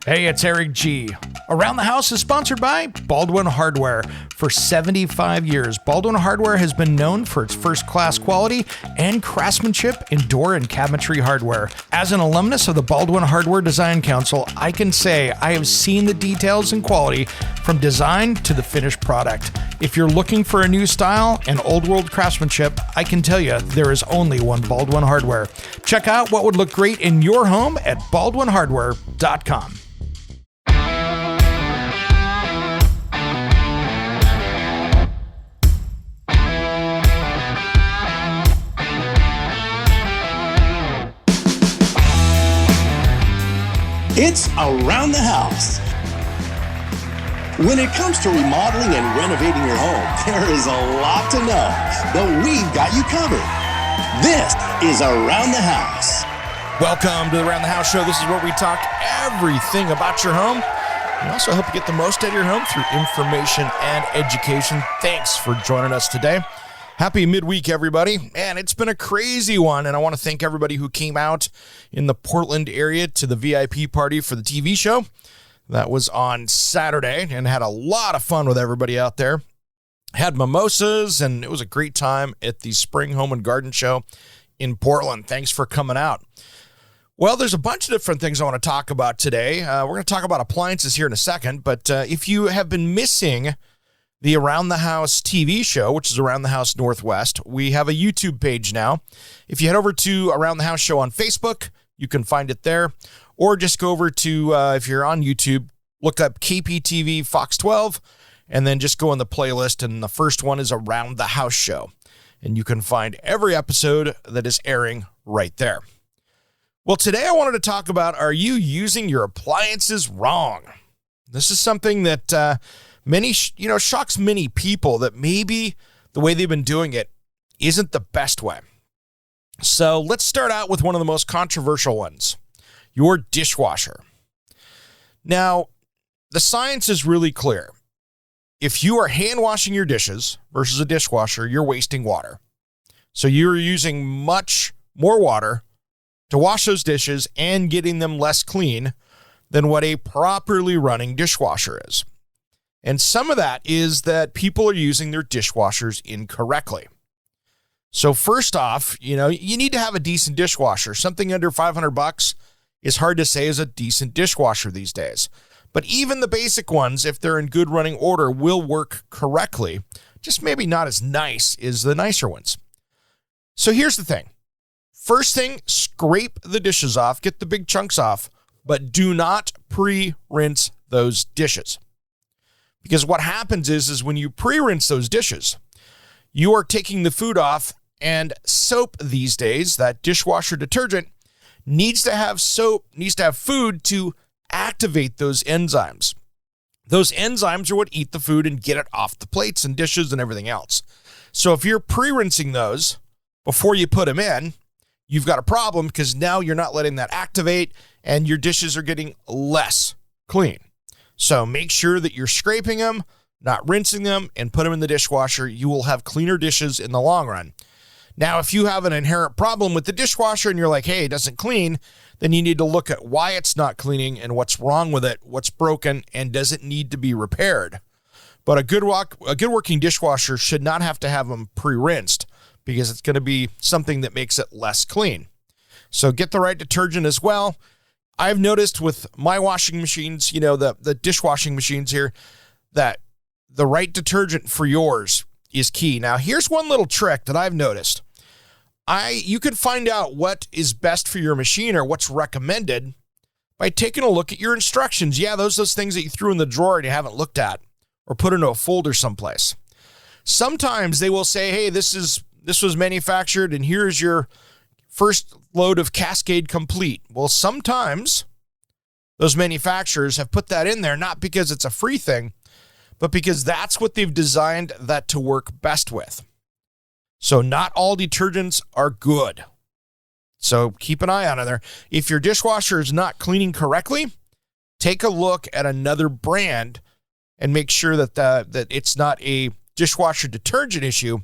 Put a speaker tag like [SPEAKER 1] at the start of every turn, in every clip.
[SPEAKER 1] Hey, it's Eric G. Around the House is sponsored by Baldwin Hardware. For 75 years, Baldwin Hardware has been known for its first-class quality and craftsmanship in door and cabinetry hardware. As an alumnus of the Baldwin Hardware Design Council, I can say I have seen the details and quality from design to the finished product. If you're looking for a new style and old-world craftsmanship, I can tell you there is only one Baldwin Hardware. Check out what would look great in your home at baldwinhardware.com.
[SPEAKER 2] It's Around the House. When it comes to remodeling and renovating your home, there is a lot to know, but we've got you covered. This is Around the House.
[SPEAKER 1] Welcome to the Around the House show. This is where we talk everything about your home. We also help you get the most out of your home through information and education. Thanks for joining us today. Happy midweek, everybody. And it's been a crazy one, and I want to thank everybody who came out in the Portland area to the VIP party for the TV show. That was on Saturday, and had a lot of fun with everybody out there. Had mimosas, and it was a great time at the Spring Home and Garden Show in Portland. Thanks for coming out. Well, there's a bunch of different things I want to talk about today. We're going to talk about appliances here in a second, but if you have been missing the Around the House TV show, which is Around the House Northwest, we have a YouTube page now. If you head over to Around the House show on Facebook, you can find it there. Or just go over to, if you're on YouTube, look up KPTV Fox 12, and then just go in the playlist, and the first one is Around the House show. And you can find every episode that is airing right there. Well, today I wanted to talk about, are you using your appliances wrong? This is something that shocks many people, that maybe the way they've been doing it isn't the best way. So let's start out with one of the most controversial ones, your dishwasher. Now, the science is really clear. If you are hand washing your dishes versus a dishwasher, you're wasting water. So you're using much more water to wash those dishes and getting them less clean than what a properly running dishwasher is. And some of that is that people are using their dishwashers incorrectly. So first off, you need to have a decent dishwasher. Something under $500 is hard to say is a decent dishwasher these days. But even the basic ones, if they're in good running order, will work correctly. Just maybe not as nice as the nicer ones. So here's the thing. First thing, scrape the dishes off, get the big chunks off, but do not pre-rinse those dishes. Because what happens is when you pre-rinse those dishes, you are taking the food off, and soap these days, that dishwasher detergent, needs to have food to activate those enzymes. Those enzymes are what eat the food and get it off the plates and dishes and everything else. So if you're pre-rinsing those before you put them in, you've got a problem, because now you're not letting that activate and your dishes are getting less clean. So make sure that you're scraping them, not rinsing them, and put them in the dishwasher. You will have cleaner dishes in the long run. Now, if you have an inherent problem with the dishwasher and you're like, hey, it doesn't clean, then you need to look at why it's not cleaning and what's wrong with it, what's broken, and does it need to be repaired. But a good working dishwasher should not have to have them pre-rinsed, because it's going to be something that makes it less clean. So get the right detergent as well. I've noticed with my washing machines, the dishwashing machines here, that the right detergent for yours is key. Now, here's one little trick that I've noticed. You can find out what is best for your machine or what's recommended by taking a look at your instructions. Yeah, those things that you threw in the drawer and you haven't looked at, or put into a folder someplace. Sometimes they will say, hey, this was manufactured, and here's your first load of Cascade Complete. Well, sometimes those manufacturers have put that in there, not because it's a free thing, but because that's what they've designed that to work best with. So not all detergents are good. So keep an eye on it there. If your dishwasher is not cleaning correctly, take a look at another brand and make sure that it's not a dishwasher detergent issue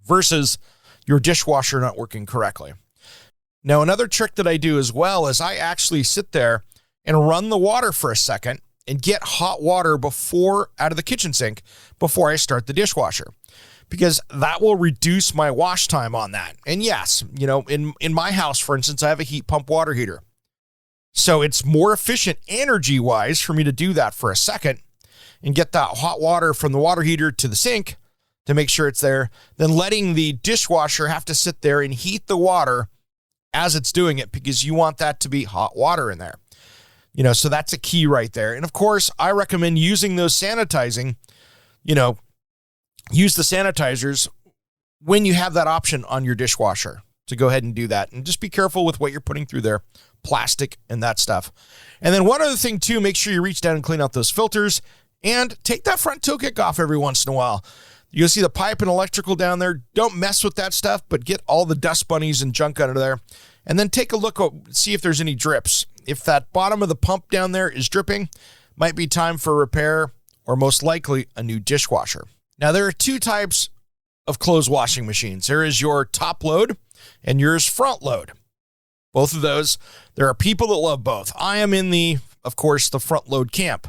[SPEAKER 1] versus your dishwasher not working correctly. Now, another trick that I do as well is I actually sit there and run the water for a second and get hot water out of the kitchen sink before I start the dishwasher, because that will reduce my wash time on that. And yes, in my house, for instance, I have a heat pump water heater. So it's more efficient energy-wise for me to do that for a second and get that hot water from the water heater to the sink to make sure it's there, than letting the dishwasher have to sit there and heat the water as it's doing it, because you want that to be hot water in there. So that's a key right there. And of course, I recommend using those sanitizing, use the sanitizers when you have that option on your dishwasher to go ahead and do that. And just be careful with what you're putting through there, plastic and that stuff. And then one other thing too, make sure you reach down and clean out those filters and take that front toe kick off every once in a while. You'll see the pipe and electrical down there. Don't mess with that stuff, but get all the dust bunnies and junk out of there. And then take a look, see if there's any drips. If that bottom of the pump down there is dripping, might be time for repair, or most likely a new dishwasher. Now, there are two types of clothes washing machines. There is your top load and yours front load. Both of those, there are people that love both. I am in of course, the front load camp.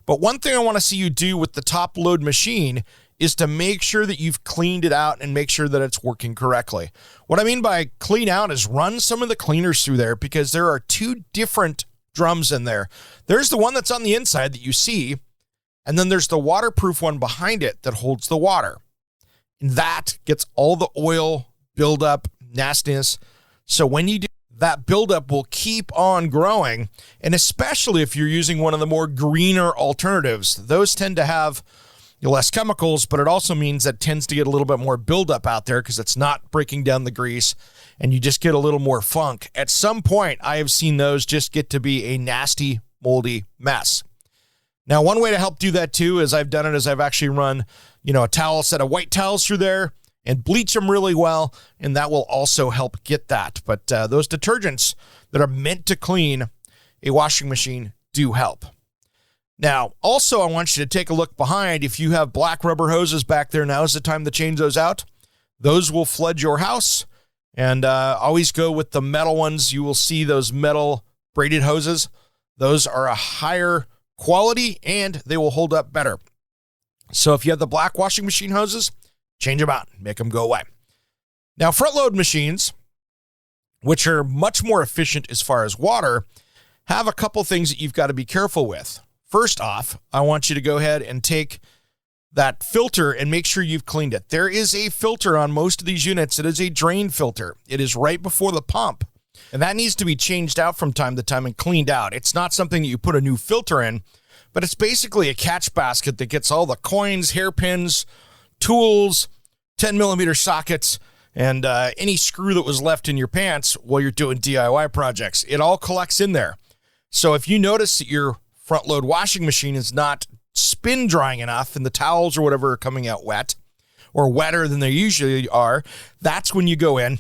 [SPEAKER 1] But one thing I want to see you do with the top load machine is to make sure that you've cleaned it out and make sure that it's working correctly. What I mean by clean out is run some of the cleaners through there, because there are two different drums in there. There's the one that's on the inside that you see, and then there's the waterproof one behind it that holds the water. And that gets all the oil buildup, nastiness. So when you do, that buildup will keep on growing. And especially if you're using one of the more greener alternatives, those tend to have less chemicals, but it also means that it tends to get a little bit more buildup out there because it's not breaking down the grease, and you just get a little more funk. At some point, I have seen those just get to be a nasty, moldy mess. Now, one way to help do that too, as I've done it, is I've actually run, a set of white towels through there and bleach them really well, and that will also help get that. But those detergents that are meant to clean a washing machine do help. Now, also, I want you to take a look behind. If you have black rubber hoses back there, now is the time to change those out. Those will flood your house. And always go with the metal ones. You will see those metal braided hoses. Those are a higher quality and they will hold up better. So if you have the black washing machine hoses, change them out, make them go away. Now, front load machines, which are much more efficient as far as water, have a couple things that you've got to be careful with. First off, I want you to go ahead and take that filter and make sure you've cleaned it. There is a filter on most of these units. It is a drain filter. It is right before the pump, and that needs to be changed out from time to time and cleaned out. It's not something that you put a new filter in, but it's basically a catch basket that gets all the coins, hairpins, tools, 10-millimeter sockets, and any screw that was left in your pants while you're doing DIY projects. It all collects in there. So if you notice that your front load washing machine is not spin drying enough and the towels or whatever are coming out wet or wetter than they usually are, that's when you go in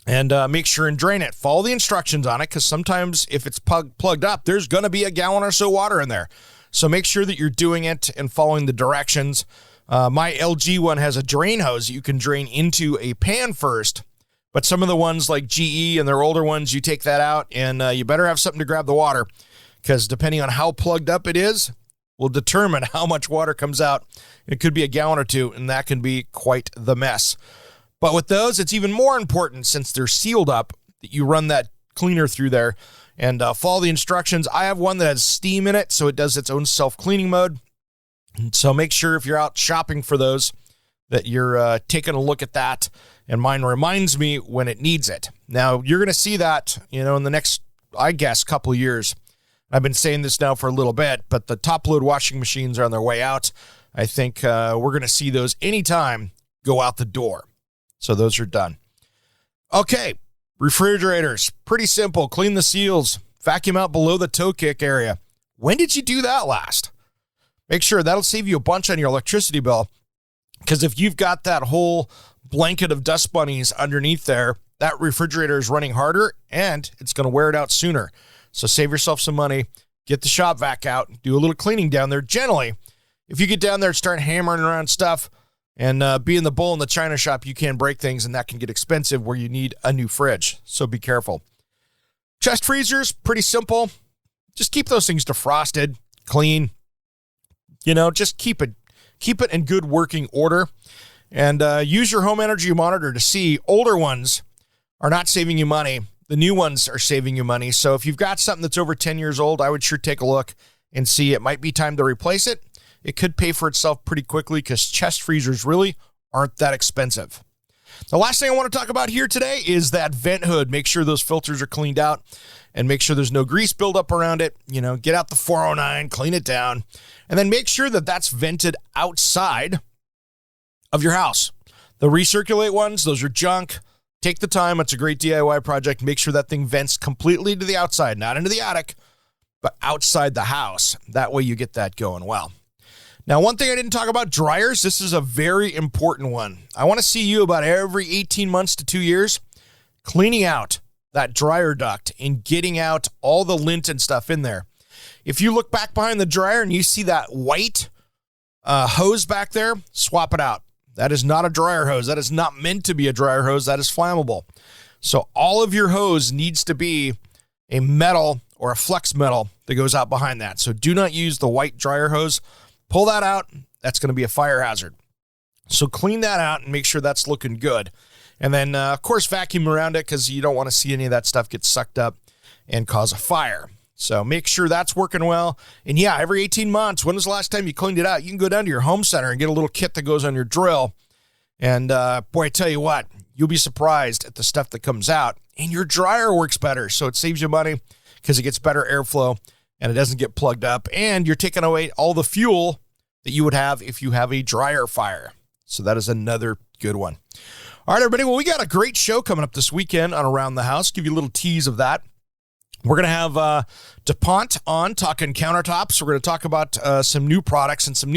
[SPEAKER 1] and make sure and drain it. Follow the instructions on it, because sometimes if it's plugged up, there's going to be a gallon or so water in there. So make sure that you're doing it and following the directions. My LG one has a drain hose you can drain into a pan first, but some of the ones like GE and their older ones, you take that out and you better have something to grab the water, because depending on how plugged up it is, will determine how much water comes out. It could be a gallon or two, and that can be quite the mess. But with those, it's even more important, since they're sealed up, that you run that cleaner through there and follow the instructions. I have one that has steam in it, so it does its own self-cleaning mode. So make sure if you're out shopping for those that you're taking a look at that, and mine reminds me when it needs it. Now, you're going to see that, in the next, I guess, couple of years. I've been saying this now for a little bit, but the top load washing machines are on their way out. I think we're going to see those anytime go out the door. So those are done. Okay, refrigerators, pretty simple. Clean the seals, vacuum out below the toe kick area. When did you do that last? Make sure that'll save you a bunch on your electricity bill, because if you've got that whole blanket of dust bunnies underneath there, that refrigerator is running harder and it's going to wear it out sooner. So save yourself some money, get the shop vac out, do a little cleaning down there. Generally, if you get down there and start hammering around stuff and being the bull in the china shop, you can break things, and that can get expensive where you need a new fridge. So be careful. Chest freezers, pretty simple. just keep those things defrosted, clean. Just keep it in good working order. And use your home energy monitor to see older ones are not saving you money. The new ones are saving you money. So if you've got something that's over 10 years old, I would sure take a look and see it might be time to replace it. It could pay for itself pretty quickly because chest freezers really aren't that expensive. The last thing I want to talk about here today is that vent hood. Make sure those filters are cleaned out and make sure there's no grease buildup around it. Get out the 409, clean it down, and then make sure that that's vented outside of your house. The recirculate ones, those are junk. Take the time. It's a great DIY project. Make sure that thing vents completely to the outside, not into the attic, but outside the house. That way you get that going well. Now, one thing I didn't talk about, dryers. This is a very important one. I want to see you about every 18 months to 2 years cleaning out that dryer duct and getting out all the lint and stuff in there. If you look back behind the dryer and you see that white hose back there, swap it out. That is not a dryer hose. That is not meant to be a dryer hose. That is flammable. So all of your hose needs to be a metal or a flex metal that goes out behind that. So do not use the white dryer hose. Pull that out. That's going to be a fire hazard. So clean that out and make sure that's looking good. And then, of course, vacuum around it because you don't want to see any of that stuff get sucked up and cause a fire. So make sure that's working well. And yeah, every 18 months, when was the last time you cleaned it out? You can go down to your home center and get a little kit that goes on your drill. And boy, I tell you what, you'll be surprised at the stuff that comes out. And your dryer works better. So it saves you money because it gets better airflow and it doesn't get plugged up. And you're taking away all the fuel that you would have if you have a dryer fire. So that is another good one. All right, everybody. Well, we got a great show coming up this weekend on Around the House. Give you a little tease of that. We're going to have DuPont on talking countertops. We're going to talk about some new products and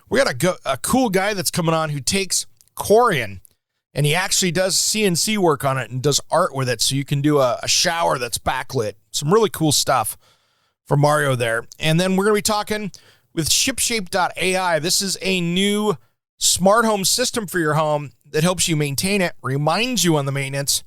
[SPEAKER 1] we got a cool guy that's coming on who takes Corian and he actually does CNC work on it and does art with it. So you can do a shower that's backlit. Some really cool stuff for Mario there. And then we're going to be talking with ShipShape.ai. This is a new smart home system for your home that helps you maintain it, reminds you on the maintenance.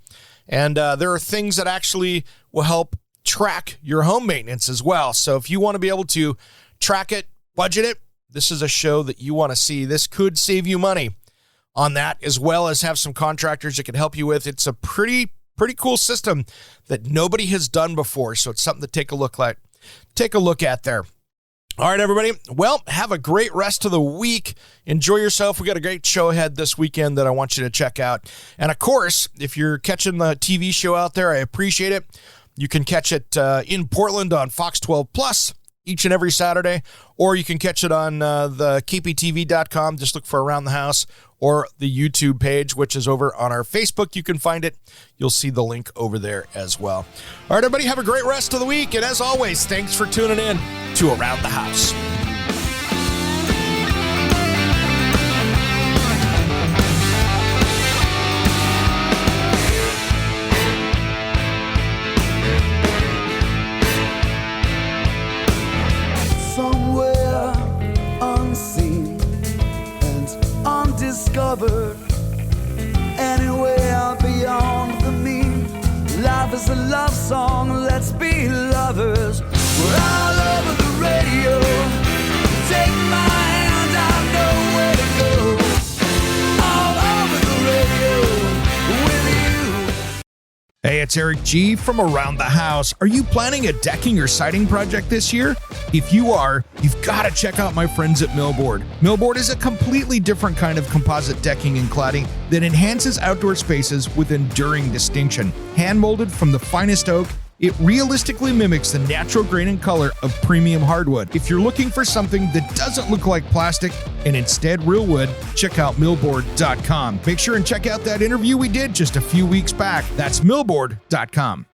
[SPEAKER 1] And there are things that actually will help track your home maintenance as well. So if you want to be able to track it, budget it, this is a show that you want to see. This could save you money on that, as well as have some contractors that can help you with. It's a pretty cool system that nobody has done before. So it's something to take a look at there. All right, everybody. Well, have a great rest of the week. Enjoy yourself. We got a great show ahead this weekend that I want you to check out. And of course, if you're catching the TV show out there, I appreciate it. You can catch it in Portland on Fox 12 Plus each and every Saturday, or you can catch it on the kptv.com. Just look for Around the House, or the YouTube page, which is over on our Facebook. You can find it. You'll see the link over there as well. All right, everybody, have a great rest of the week. And as always, thanks for tuning in to Around the House.
[SPEAKER 3] Somewhere unseen and undiscovered, anywhere beyond the mean. Life is a love song, let's be lovers. We're all over the radio. Take my hand, I know where to go. All over the radio with you.
[SPEAKER 1] Hey, it's Eric G. from Around the House. Are you planning a decking or siding project this year? If you are, you've got to check out my friends at Millboard. Millboard is a completely different kind of composite decking and cladding that enhances outdoor spaces with enduring distinction. Hand-molded from the finest oak, it realistically mimics the natural grain and color of premium hardwood. If you're looking for something that doesn't look like plastic and instead real wood, check out millboard.com. Make sure and check out that interview we did just a few weeks back. That's millboard.com.